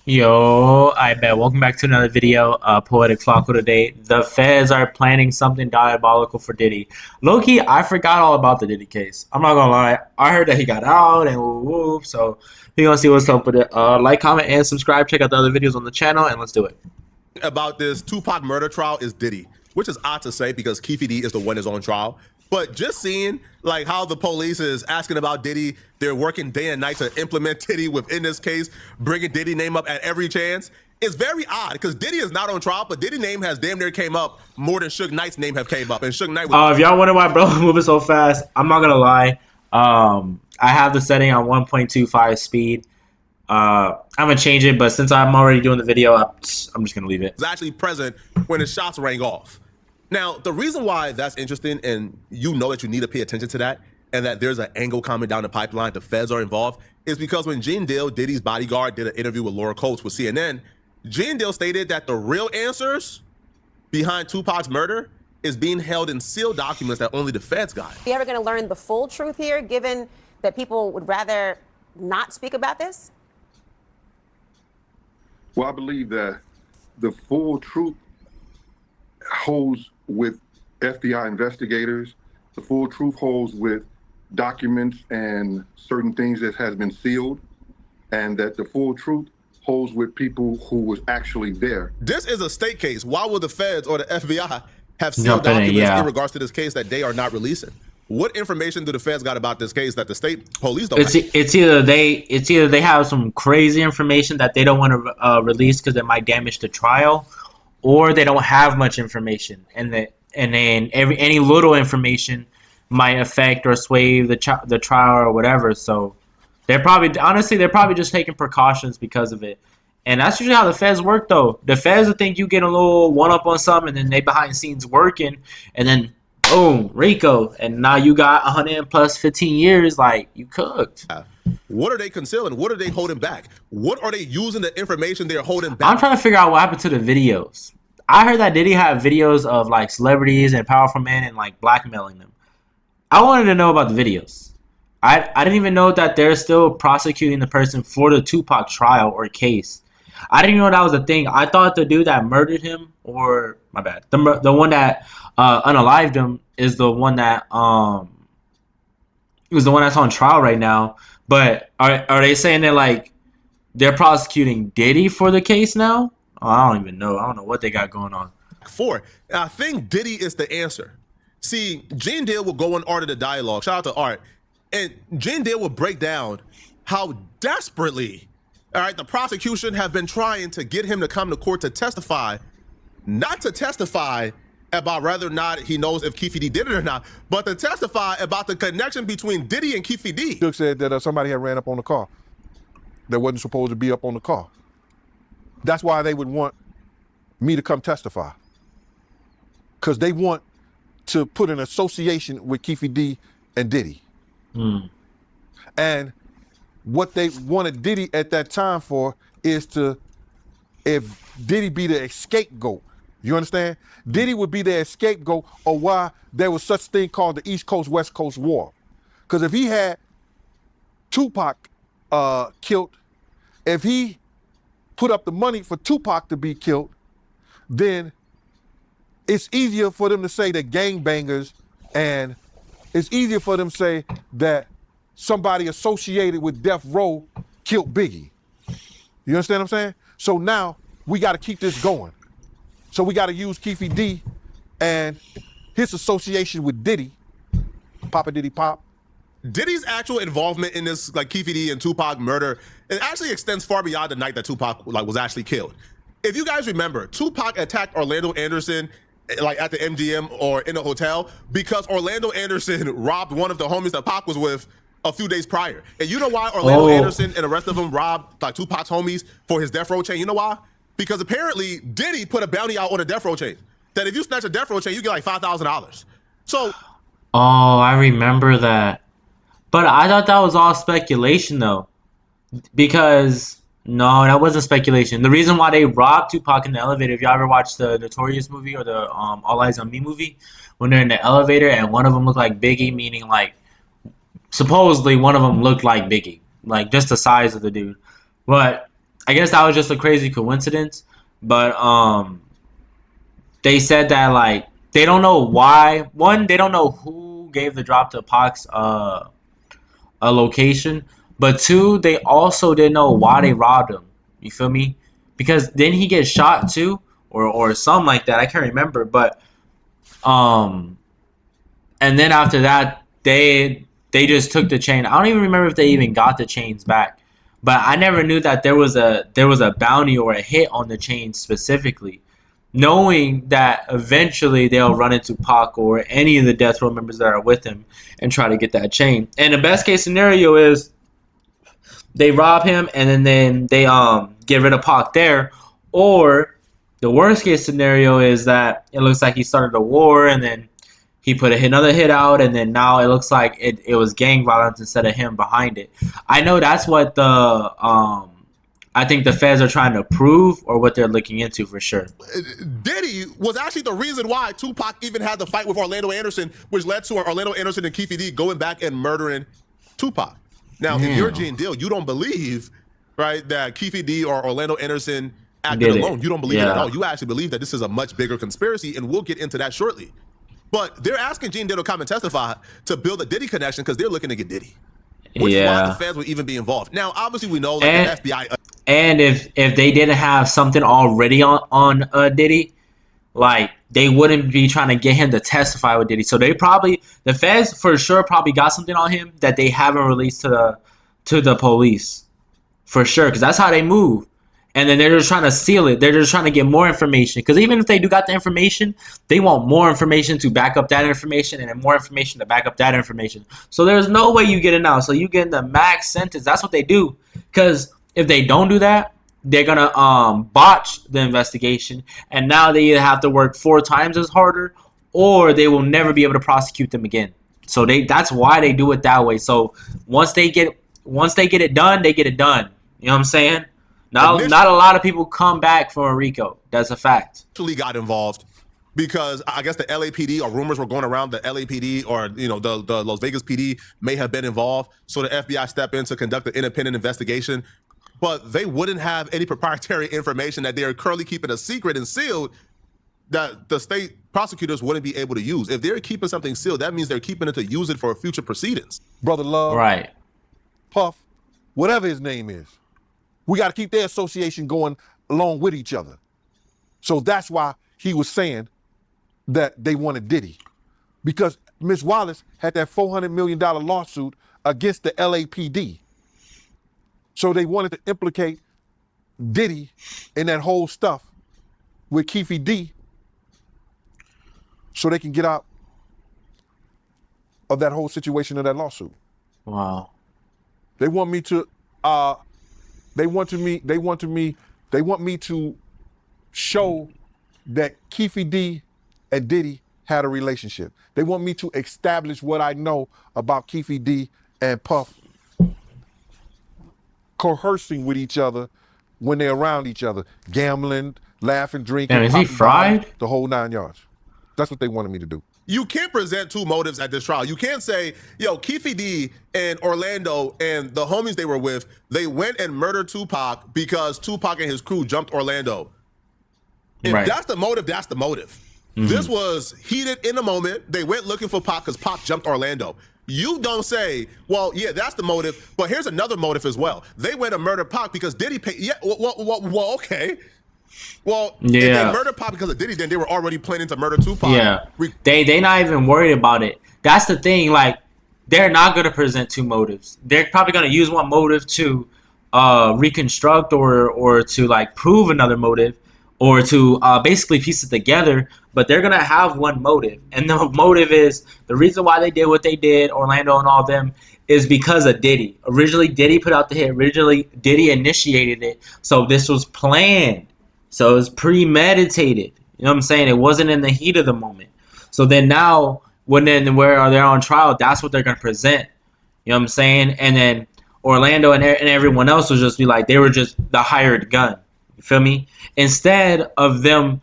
Yo, I bet. Welcome back to another video. Poetic Flocko today. The feds are planning something diabolical for Diddy. Low-key, I forgot all about the Diddy case. I'm not gonna lie. I heard that he got out and whoop, whoop, so we're gonna see what's up with it. Like, comment, and subscribe. Check out the other videos on the channel, and let's do it. About this Tupac murder trial is Diddy, which is odd to say because Keefe D is the one that's on trial. But just seeing like how the police is asking about Diddy, they're working day and night to implement Diddy within this case, bringing Diddy name up at every chance. It's very odd because Diddy is not on trial, but Diddy name has damn near came up more than Suge Knight's name have came up. And Suge Knight If y'all wonder why bro moving so fast, I'm not gonna lie. I have the setting on 1.25 speed. I'm gonna change it, but since I'm already doing the video, I'm just gonna leave it. was actually present when the shots rang off. Now, the reason why that's interesting, and you know that you need to pay attention to that, and that there's an angle coming down the pipeline, the feds are involved, is because when Gene Deal, Diddy's bodyguard, did an interview with Laura Coates with CNN, Gene Deal stated that the real answers behind Tupac's murder is being held in sealed documents that only the feds got. Are you ever going to learn the full truth here, given that people would rather not speak about this? Well, I believe that the full truth holds with FBI investigators. The full truth holds with documents and certain things that has been sealed, and that the full truth holds with people who was actually there. This is a state case. Why would the feds or the FBI have sealed documents in regards to this case that they are not releasing? What information do the feds got about this case that the state police don't have? It's either they have some crazy information that they don't want to release because it might damage the trial, or they don't have much information, and then any little information might affect or sway the trial or whatever. So they're probably just taking precautions because of it. And that's usually how the feds work, though. The feds will think you get a little one up on something, and then they behind the scenes working, and then boom, Rico, and now you got 100 plus 15 years, like you cooked. What are they concealing? What are they holding back? What are they using the information they're holding back? I'm trying to figure out what happened to the videos. I heard that Diddy had videos of like celebrities and powerful men and like blackmailing them. I wanted to know about the videos. I didn't even know that they're still prosecuting the person for the Tupac trial or case. I didn't even know that was a thing. I thought the dude that murdered him, or my bad, the one that unalived him is the one that was the one that's on trial right now. But are they saying that like they're prosecuting Diddy for the case now? Oh, I don't even know. I don't know what they got going on. I think Diddy is the answer. See, Gene Deal will go on Art of the Dialogue. Shout out to Art. And Gene Deal will break down how desperately, the prosecution have been trying to get him to come to court to testify, not to testify about whether or not he knows if Keefe D did it or not, but to testify about the connection between Diddy and Keefe D. Suge said that somebody had ran up on the car that wasn't supposed to be up on the car. That's why they would want me to come testify, because they want to put an association with Keefe D and Diddy. And what they wanted Diddy at that time for is to, if Diddy be the scapegoat, you understand? Diddy would be the scapegoat of why there was such thing called the East Coast, West Coast War. Because if he had Tupac killed, if he put up the money for Tupac to be killed, then it's easier for them to say that gangbangers, and it's easier for them to say that somebody associated with Death Row killed Biggie. You understand what I'm saying? So now we got to keep this going. So we got to use Keefe D and his association with Diddy, Papa Diddy Pop. Diddy's actual involvement in this, like Keefe D and Tupac murder, it actually extends far beyond the night that Tupac was actually killed. If you guys remember, Tupac attacked Orlando Anderson like at the MGM or in a hotel because Orlando Anderson robbed one of the homies that Pac was with a few days prior. And you know why Orlando Anderson and the rest of them robbed like Tupac's homies for his death row chain? You know why? Because apparently Diddy put a bounty out on a death row chain that if you snatch a death row chain, you get like $5,000. So, oh, I remember that. But I thought that was all speculation though, because no, that wasn't speculation. The reason why they robbed Tupac in the elevator, if y'all ever watched the Notorious movie or the All Eyes on Me movie, when they're in the elevator and one of them looked like Biggie, meaning like supposedly one of them looked like Biggie, like just the size of the dude. But I guess that was just a crazy coincidence. But they said that like they don't know why. One, they don't know who gave the drop to Pac's a location, but two, they also didn't know why they robbed him. You feel me? Because then he gets shot too, or something like that. I can't remember, but um, and then after that, they just took the chain. I don't even remember if they even got the chains back. But I never knew that there was a bounty or a hit on the chain specifically, knowing that eventually they'll run into Pac or any of the death row members that are with him and try to get that chain. And the best case scenario is they rob him and then they get rid of Pac there, or the worst case scenario is that it looks like he started a war and then he put another hit out, and then now it looks like it was gang violence instead of him behind it. I know that's what the I think the feds are trying to prove, or what they're looking into for sure. Diddy was actually the reason why Tupac even had the fight with Orlando Anderson, which led to Orlando Anderson and Keefe D going back and murdering Tupac. Now, if you're Gene Deal, you don't believe, right, that Keefe D or Orlando Anderson acted alone. You don't believe it at all. You actually believe that this is a much bigger conspiracy, and we'll get into that shortly. But they're asking Gene Deal to come and testify to build a Diddy connection because they're looking to get Diddy. Which is why the feds would even be involved. Now, obviously, we know that the FBI. And if they didn't have something already on Diddy, like they wouldn't be trying to get him to testify with Diddy. So the feds for sure probably got something on him that they haven't released to the police, for sure, because that's how they move. And then they're just trying to seal it. They're just trying to get more information. Because even if they do got the information, they want more information to back up that information, and then more information to back up that information. So there's no way you get it out. So you get the max sentence. That's what they do. Because if they don't do that, they're gonna botch the investigation, and now they either have to work 4 times as harder, or they will never be able to prosecute them again. So that's why they do it that way. So once they get it done, they get it done. You know what I'm saying? Not a lot of people come back from a RICO. That's a fact. Actually got involved because I guess the LAPD, or rumors were going around the LAPD or the Las Vegas PD may have been involved. So the FBI stepped in to conduct an independent investigation. But they wouldn't have any proprietary information that they're currently keeping a secret and sealed that the state prosecutors wouldn't be able to use. If they're keeping something sealed, that means they're keeping it to use it for future proceedings. Brother Love, right? Puff, whatever his name is. We got to keep their association going along with each other. So that's why he was saying that they wanted Diddy. Because Ms. Wallace had that $400 million lawsuit against the LAPD. So they wanted to implicate Diddy in that whole stuff with Keefe D so they can get out of that whole situation of that lawsuit. Wow. They want me to show that Keefe D and Diddy had a relationship. They want me to establish what I know about Keefe D and Puff coercing with each other when they're around each other, gambling, laughing, drinking. Man, is he fried? The whole 9 yards. That's what they wanted me to do. You can't present 2 motives at this trial. You can't say, yo, Keefe D and Orlando and the homies they were with, they went and murdered Tupac because Tupac and his crew jumped Orlando. If that's the motive, that's the motive. Mm-hmm. This was heated in the moment. They went looking for Pac because Pac jumped Orlando. You don't say, well, yeah, that's the motive, but here's another motive as well. They went and murdered Pac because Diddy paid. Yeah, well, okay. Well, if they murdered Pac because of Diddy, then they were already planning to murder Tupac. Yeah, they not even worried about it. That's the thing. Like, they're not going to present 2 motives. They're probably going to use one motive to reconstruct or to like prove another motive, or to basically piece it together. But they're going to have one motive. And the motive is, the reason why they did what they did, Orlando and all of them, is because of Diddy. Originally, Diddy put out the hit. Originally, Diddy initiated it. So this was planned. So it was premeditated. You know what I'm saying? It wasn't in the heat of the moment. So then now, where they're on trial, that's what they're going to present. You know what I'm saying? And then Orlando and everyone else will just be like, they were just the hired gun. You feel me? Instead of them,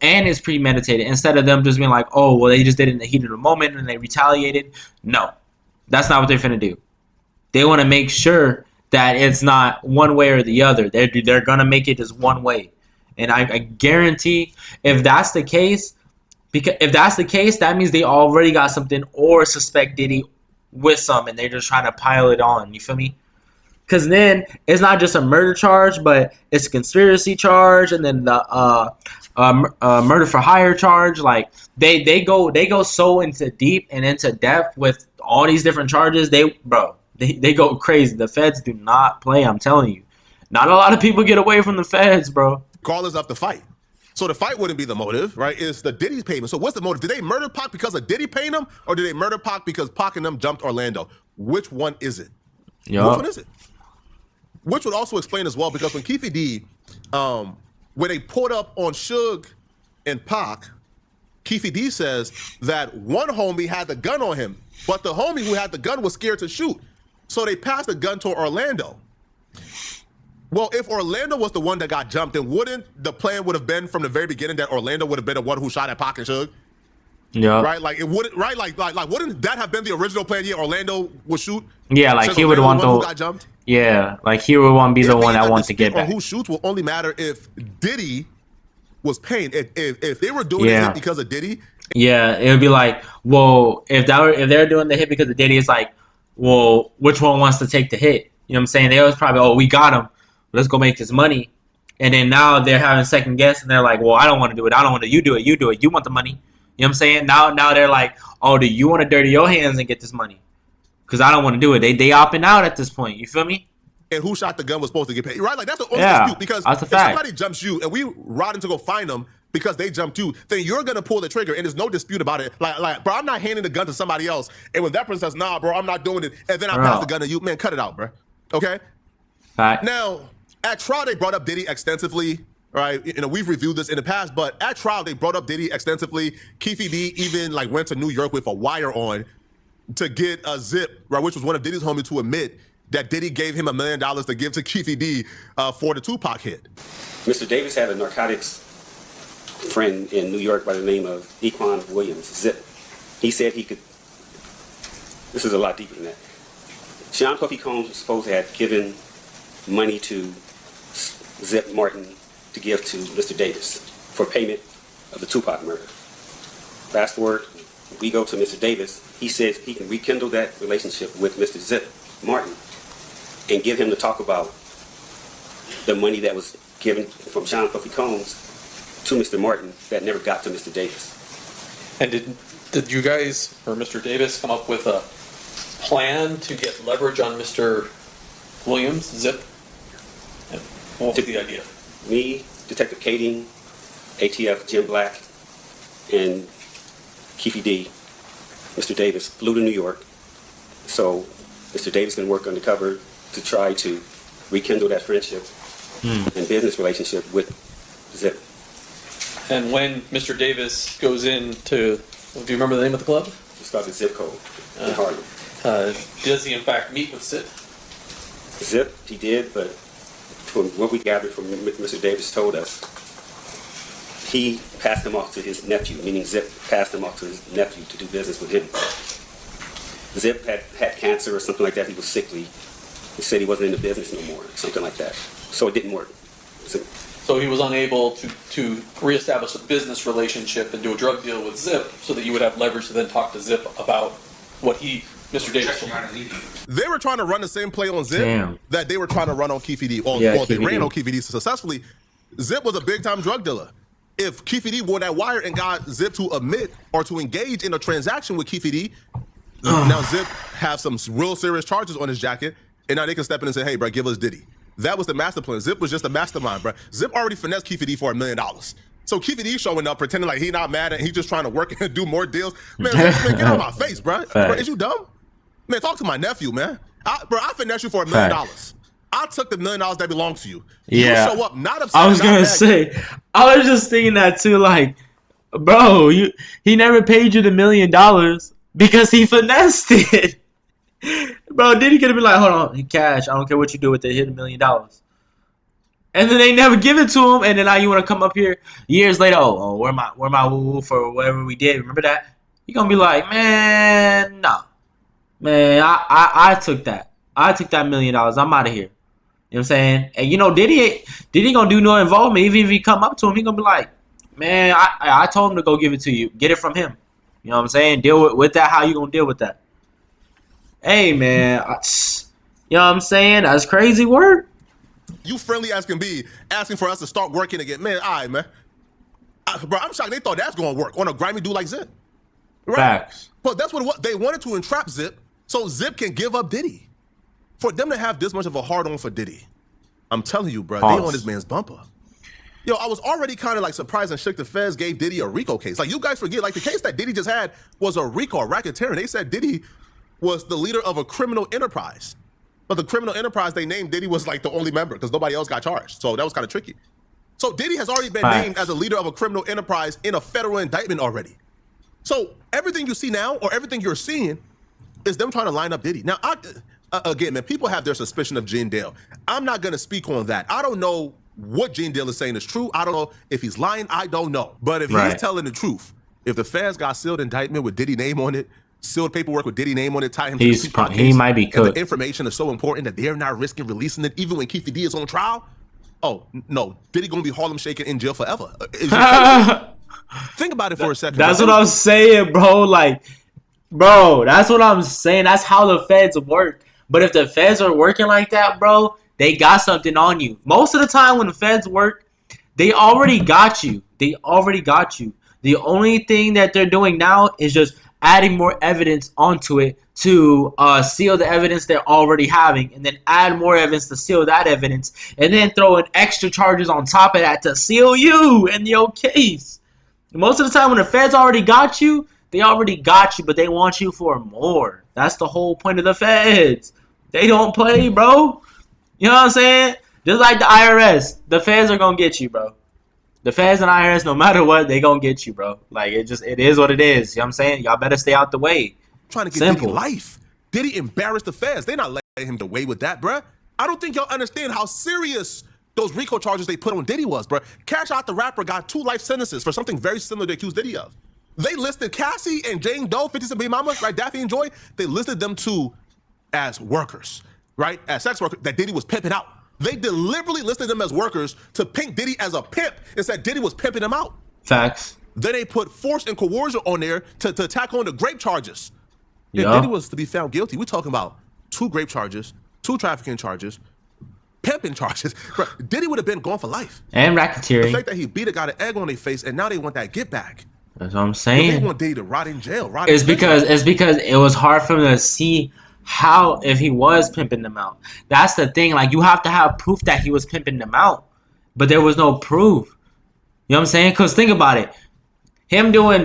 and it's premeditated. Instead of them just being like, oh, well, they just did it in the heat of the moment and they retaliated. No, that's not what they're finna do. They want to make sure that it's not one way or the other. They're gonna make it just one way, and I guarantee if that's the case, because if that's the case, that means they already got something or suspect Diddy with some, and they're just trying to pile it on. You feel me? Because then it's not just a murder charge, but it's a conspiracy charge, and then the murder for hire charge. Like they go so into deep and into depth with all these different charges. They go crazy. The feds do not play. I'm telling you, not a lot of people get away from the feds, bro. Regardless of the fight. So the fight wouldn't be the motive, right? It's the Diddy's payment. So what's the motive? Did they murder Pac because of Diddy paying them, or did they murder Pac because Pac and them jumped Orlando? Which one is it? Which one is it? Which would also explain as well, because when Keefe D, when they pulled up on Suge and Pac, Keefe D says that one homie had the gun on him, but the homie who had the gun was scared to shoot. So they passed the gun to Orlando. Well, if Orlando was the one that got jumped, then wouldn't the plan would have been from the very beginning that Orlando would have been the one who shot at Pac and Suge? Yeah. Right? Like it would, right? Like wouldn't that have been the original plan? Yeah, Orlando would shoot. Yeah, like he would want who got jumped. Yeah, like he would want to be the one that wants to get back. Who shoots will only matter if Diddy was paying. If they were doing it because of Diddy. Yeah, it would be like, well, if they're doing the hit because of Diddy, it's like, well, which one wants to take the hit? You know what I'm saying? They was probably, oh, we got him. Let's go make this money. And then now they're having second guess, and they're like, well, I don't want to do it. I don't want to. You do it. You do it. You want the money. You know what I'm saying? Now they're like, oh, do you want to dirty your hands and get this money? Because I don't want to do it. They opting out at this point. You feel me? And who shot the gun was supposed to get paid, right? Like that's the only dispute. Because if somebody jumps you and we riding to go find them because they jumped you, then you're gonna pull the trigger, and there's no dispute about it. Like, bro, I'm not handing the gun to somebody else, and when that person says, nah, bro, I'm not doing it, and then I pass the gun to you, man, cut it out, bro. Okay. Fact. Now, at trial, they brought up Diddy extensively, right? You know, we've reviewed this in the past, but at trial, they brought up Diddy extensively. Keefe D even like went to New York with a wire on to get a Zip, right, which was one of Diddy's homies, to admit that Diddy gave him $1 million to give to Keefe D for the Tupac hit. Mr. Davis had a narcotics friend in New York by the name of Equan Williams, Zip. He said he could, this is a lot deeper than that. Sean Puffy Combs was supposed to have given money to Zip Martin to give to Mr. Davis for payment of the Tupac murder. Fast forward, we go to Mr. Davis. He says he can rekindle that relationship with Mr. Zip Martin and get him to talk about the money that was given from Sean Puffy Combs to Mr. Martin that never got to Mr. Davis. And did you guys, or Mr. Davis, come up with a plan to get leverage on Mr. Williams, Zip? What was the idea? Me, Detective Kading, ATF Jim Black, and Keefe D, Mr. Davis flew to New York. So Mr. Davis can work undercover to try to rekindle that friendship and business relationship with Zip. And when Mr. Davis goes into, do you remember the name of the club? It's called the Zip Code in Harlem. Does he in fact meet with Zip? Zip, he did, but from what we gathered from Mr. Davis told us, he passed him off to his nephew, meaning Zip passed him off to his nephew to do business with him. Zip had cancer or something like that. He was sickly. He said he wasn't in the business no more, something like that. So it didn't work. So he was unable to reestablish a business relationship and do a drug deal with Zip so that you would have leverage to then talk to Zip about what Mr. Davis told me. They were trying to run the same play on Zip that they were trying to run on Keefe D. They ran on Keefe D successfully. Zip was a big-time drug dealer. If Keefe D wore that wire and got Zip to admit or to engage in a transaction with Keefe D, now Zip have some real serious charges on his jacket, and now they can step in and say, hey, bro, give us Diddy. That was the master plan. Zip was just a mastermind, bro. Zip already finessed Keefe D for $1 million. So Keefe D showing up, pretending like he not mad and he just trying to work and do more deals. Man, get out of my face, bro. Bro, is you dumb? Man, talk to my nephew, man. I finessed you for $1 million. I took the $1 million that belongs to you. Yeah. You show up not upset. I was gonna say, I was just thinking that too. Like, bro, he never paid you the $1 million because he finessed it. Bro, Diddy could have been like, hold on, cash. I don't care what you do with it. Hit $1 million. And then they never give it to him. And then now you want to come up here years later. Oh, where my woo for whatever we did? Remember that? You're gonna be like, man, no, man, I took that. I took that $1 million. I'm out of here. You know what I'm saying? And you know, Diddy gonna do no involvement. Even if he come up to him, he gonna be like, man, I told him to go give it to you. Get it from him. You know what I'm saying? Deal with that. How you gonna deal with that? Hey, man. You know what I'm saying? That's crazy work. You friendly as can be, asking for us to start working again. Man, all right, man. Bro, I'm shocked they thought that's going to work on a grimy dude like Zip. Right? Facts. But that's what they wanted to entrap Zip so Zip can give up Diddy. For them to have this much of a hard-on for Diddy, I'm telling you, bro, they on this man's bumper. Yo, I was already kind of like surprised and shook the feds gave Diddy a RICO case. Like, you guys forget, like the case that Diddy just had was a RICO, a racketeering. They said Diddy was the leader of a criminal enterprise. But the criminal enterprise they named Diddy was like the only member because nobody else got charged. So that was kind of tricky. So Diddy has already been named as a leader of a criminal enterprise in a federal indictment already. So everything you see now or everything you're seeing is them trying to line up Diddy. Now, again, man, people have their suspicion of Gene Dale. I'm not going to speak on that. I don't know what Gene Dale is saying is true. I don't know if he's lying. I don't know. But if he's telling the truth, if the feds got sealed indictment with Diddy name on it, sealed paperwork with Diddy name on it, tie him to the Tupac case, he might be cooked. And the information is so important that they're not risking releasing it even when Keefe D is on trial. Oh, no, Diddy gonna be Harlem shaking in jail forever. Think about it for a second. That's what I'm saying, bro. Like, bro, that's what I'm saying. That's how the feds work. But if the feds are working like that, bro, they got something on you. Most of the time when the feds work, they already got you. They already got you. The only thing that they're doing now is just adding more evidence onto it to seal the evidence they're already having, and then add more evidence to seal that evidence, and then throw in extra charges on top of that to seal you and your case. Most of the time when the feds already got you, they already got you, but they want you for more. That's the whole point of the feds. They don't play, bro. You know what I'm saying? Just like the IRS, the feds are gonna get you, bro. The feds and IRS, no matter what, they gonna get you, bro. Like, it is what it is. You know what I'm saying? Y'all better stay out the way. Trying to get Diddy life. Diddy embarrassed the feds. They not letting him get away with that, bruh. I don't think y'all understand how serious those RICO charges they put on Diddy was, bruh. Cash Out the Rapper got 2 life sentences for something very similar they accused Diddy of. They listed Cassie and Jane Doe, 50 Cent Baby Mama, right? Daffy and Joy. They listed them two as workers, right? As sex workers that Diddy was pimping out. They deliberately listed them as workers to paint Diddy as a pimp and said Diddy was pimping them out. Facts. Then they put force and coercion on there to tack on the grape charges. If Diddy was to be found guilty, we're talking about 2 grape charges, 2 trafficking charges, pimping charges. Bro, Diddy would have been gone for life. And racketeering. The fact that he beat a guy an egg on their face and now they want that get back. That's what I'm saying. They want Diddy to rot in jail. It's because it was hard for them to see how if he was pimping them out. That's the thing. Like, you have to have proof that he was pimping them out, but there was no proof. You know what I'm saying? Because think about it. Him doing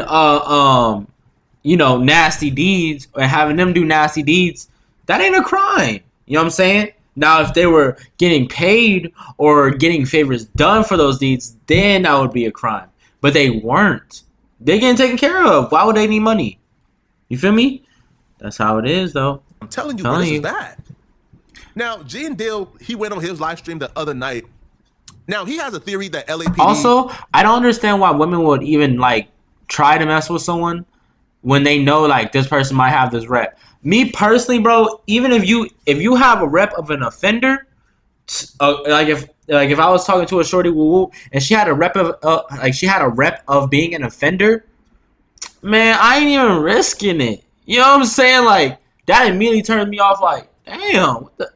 nasty deeds or having them do nasty deeds, that ain't a crime. You know what I'm saying? Now, if they were getting paid or getting favors done for those deeds, then that would be a crime. But they weren't. They getting taken care of. Why would they need money? You feel me? That's how it is, though. I'm telling you, bro, this is bad. Now, Gene Dale, he went on his live stream the other night. Now, he has a theory that LAPD... Also, I don't understand why women would even, like, try to mess with someone when they know, like, this person might have this rep. Me personally, bro, even if you have a rep of an offender, like if I was talking to a shorty woo and she had a rep of being an offender, man, I ain't even risking it. You know what I'm saying? Like, that immediately turned me off. Like, damn, what the?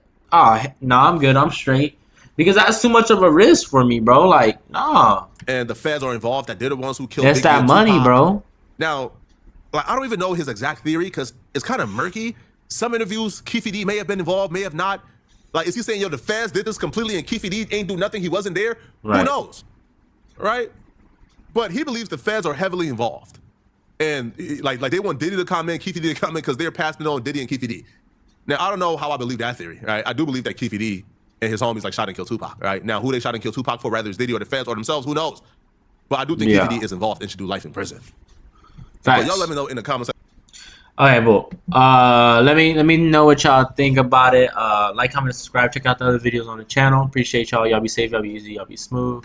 Nah, I'm good. I'm straight. Because that's too much of a risk for me, bro. Like, nah. And the feds are involved. That they're the ones who killed. That's that money, bro. Now, like, I don't even know his exact theory because it's kind of murky. Some interviews, Keefe D may have been involved, may have not. Like, is he saying, yo, the feds did this completely and Keefe D ain't do nothing? He wasn't there? Right. Who knows? Right? But he believes the feds are heavily involved. And like they want Diddy to comment, Keefe D to comment because they're passing it on Diddy and Keefe D. Now, I don't know how I believe that theory, right? I do believe that Keefe D and his homies like shot and killed Tupac, right? Now, who they shot and killed Tupac for, whether it's Diddy or the feds or themselves, who knows? But I do think Keefe D is involved and should do life in prison. But y'all let me know in the comments. Okay, well, let me know what y'all think about it. Like, comment, subscribe, check out the other videos on the channel. Appreciate y'all. Y'all be safe, y'all be easy, y'all be smooth.